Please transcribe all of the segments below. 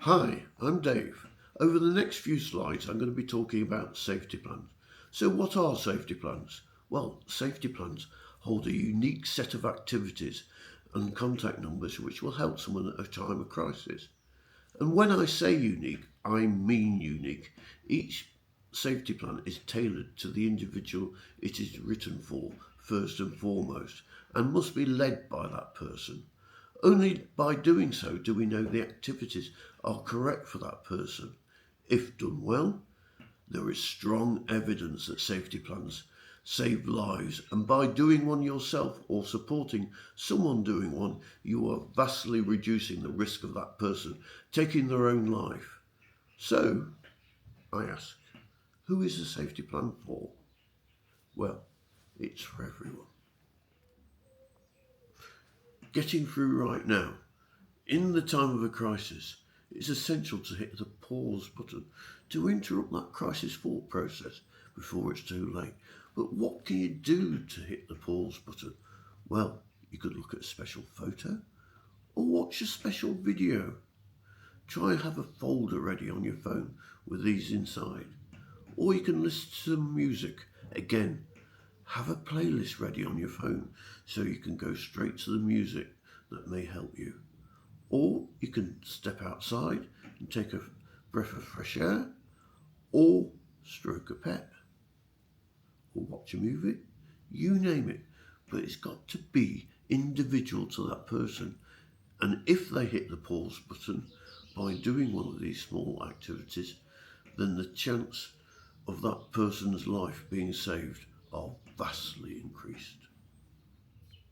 Hi, I'm Dave. Over the next few slides, I'm going to be talking about safety plans. So what are safety plans? Well, safety plans hold a unique set of activities and contact numbers which will help someone at a time of crisis. And when I say unique, I mean unique. Each safety plan is tailored to the individual it is written for, first and foremost, and must be led by that person. Only by doing so do we know the activities are correct for that person. If done well, there is strong evidence that safety plans save lives, and by doing one yourself or supporting someone doing one, you are vastly reducing the risk of that person taking their own life. So, I ask, who is a safety plan for? Well, it's for everyone. Getting through right now, in the time of a crisis, it's essential to hit the pause button to interrupt that crisis thought process before it's too late. But what can you do to hit the pause button? Well, you could look at a special photo or watch a special video. Try and have a folder ready on your phone with these inside. Or you can listen to some music. Again, have a playlist ready on your phone so you can go straight to the music that may help you. Or you can step outside and take a breath of fresh air, or stroke a pet, or watch a movie. You name it. But it's got to be individual to that person. And if they hit the pause button by doing one of these small activities, then the chance of that person's life being saved are vastly increased.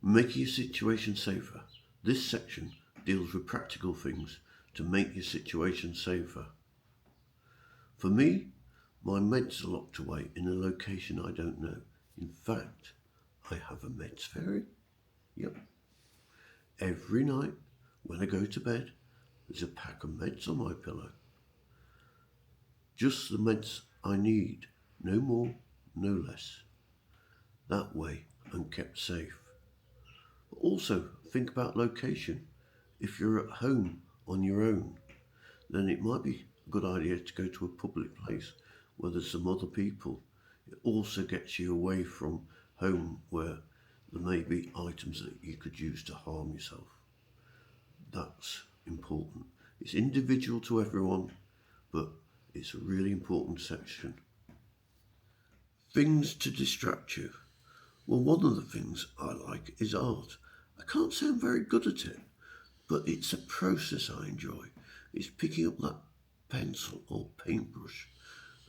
Making your situation safer. This section deals with practical things to make your situation safer. For me, my meds are locked away in a location I don't know. In fact, I have a meds fairy. Yep. Every night when I go to bed, there's a pack of meds on my pillow. Just the meds I need, no more, no less. That way I'm kept safe. But also think about location. If you're at home on your own, then it might be a good idea to go to a public place where there's some other people. It also gets you away from home where there may be items that you could use to harm yourself. That's important. It's individual to everyone, but it's a really important section. Things to distract you. Well, one of the things I like is art. I can't say I'm very good at it, but it's a process I enjoy. It's picking up that pencil or paintbrush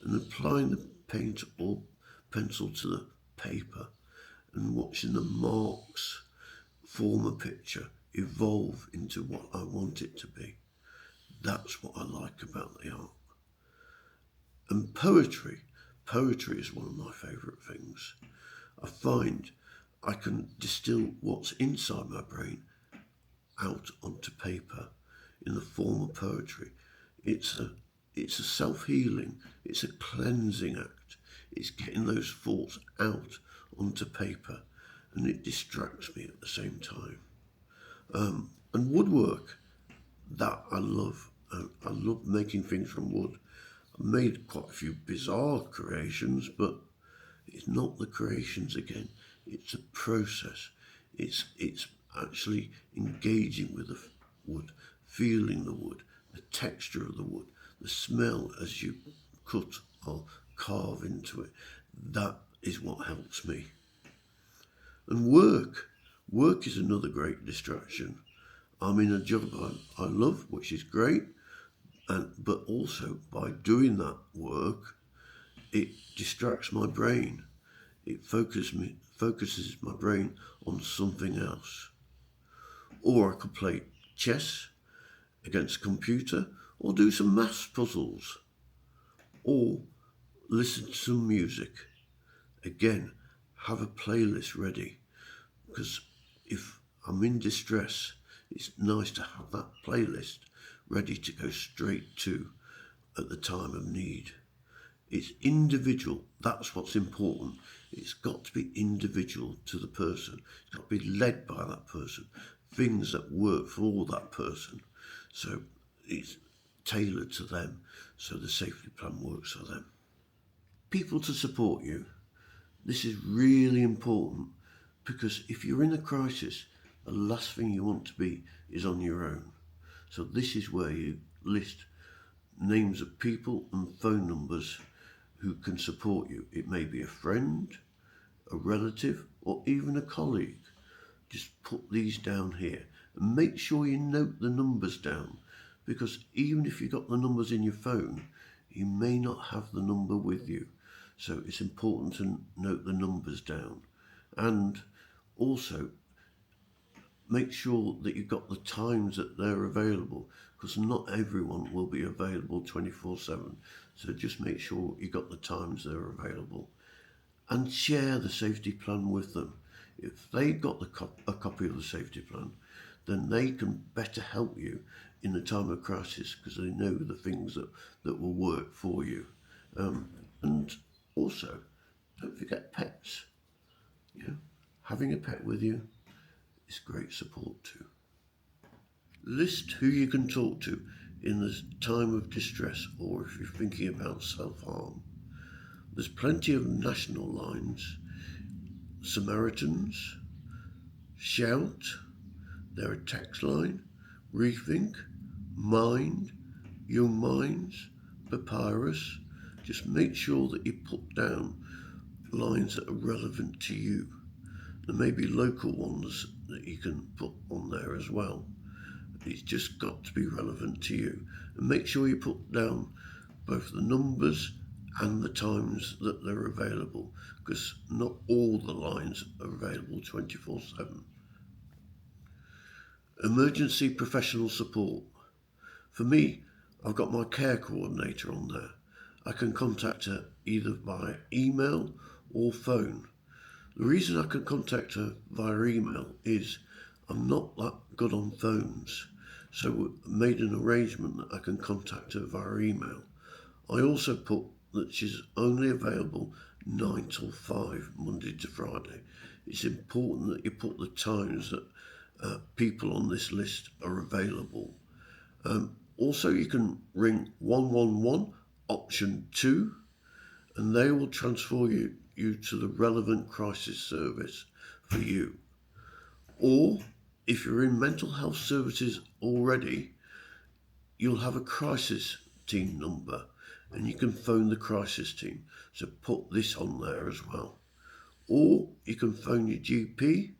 and applying the paint or pencil to the paper and watching the marks form a picture, evolve into what I want it to be. That's what I like about the art. And poetry. Poetry is one of my favourite things. I find I can distill what's inside my brain out onto paper in the form of poetry. It's a self-healing, it's a cleansing act. It's getting those thoughts out onto paper, and it distracts me at the same time. And woodwork, that I love. I love making things from wood. I've made quite a few bizarre creations, but it's not the creations again. It's a process. It's actually engaging with the wood, feeling the wood, the texture of the wood, the smell as you cut or carve into it. That is what helps me. And work is another great distraction. I'm in a job I love, which is great, but also by doing that work, it distracts my brain. It focuses my brain on something else. Or I could play chess against a computer, or do some maths puzzles, or listen to some music. Again, have a playlist ready, because if I'm in distress, it's nice to have that playlist ready to go straight to at the time of need. It's individual. That's what's important. It's got to be individual to the person. It's got to be led by that person. Things that work for that person. So it's tailored to them so the safety plan works for them. People to support you. This is really important because if you're in a crisis, the last thing you want to be is on your own. So this is where you list names of people and phone numbers who can support you. It may be a friend, a relative, or even a colleague. Just put these down here and make sure you note the numbers down, because even if you've got the numbers in your phone, you may not have the number with you. So it's important to note the numbers down, and also make sure that you've got the times that they're available, because not everyone will be available 24/7. So just make sure you've got the times they're available, and share the safety plan with them. If they've got a copy of the safety plan, then they can better help you in the time of crisis, because they know the things that will work for you. And also, don't forget pets. Having a pet with you is great support too. List who you can talk to in the time of distress, or if you're thinking about self-harm. There's plenty of national lines. Samaritans, Shout, they're a text line, Rethink, Mind, Young Minds, Papyrus. Just make sure that you put down lines that are relevant to you. There may be local ones that you can put on there as well. It's just got to be relevant to you. And make sure you put down both the numbers and the times that they're available, because not all the lines are available 24/7. Emergency professional support. For me, I've got my care coordinator on there. I can contact her either via email or phone. The reason I can contact her via email is I'm not that good on phones, so I made an arrangement that I can contact her via email. I also put that she's only available 9 till 5, Monday to Friday. It's important that you put the times that people on this list are available. Also, you can ring 111 option 2, and they will transfer you to the relevant crisis service for you. Or if you're in mental health services already, you'll have a crisis team number, and you can phone the crisis team. So put this on there as well. Or you can phone your GP,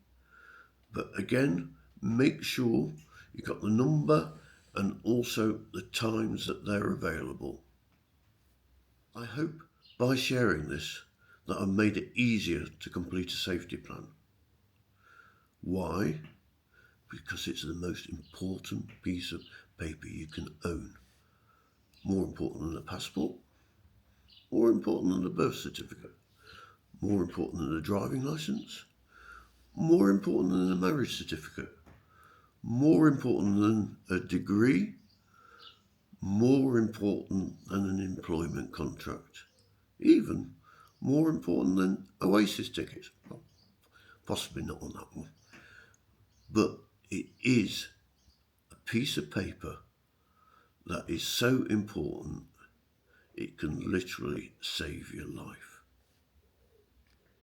but again, make sure you got the number and also the times that they're available. I hope by sharing this that I've made it easier to complete a safety plan. Why? Because it's the most important piece of paper you can own. More important than a passport, more important than a birth certificate, more important than a driving licence, more important than a marriage certificate, more important than a degree, more important than an employment contract, even more important than Oasis tickets. Well, possibly not on that one. But it is a piece of paper that is so important, it can literally save your life.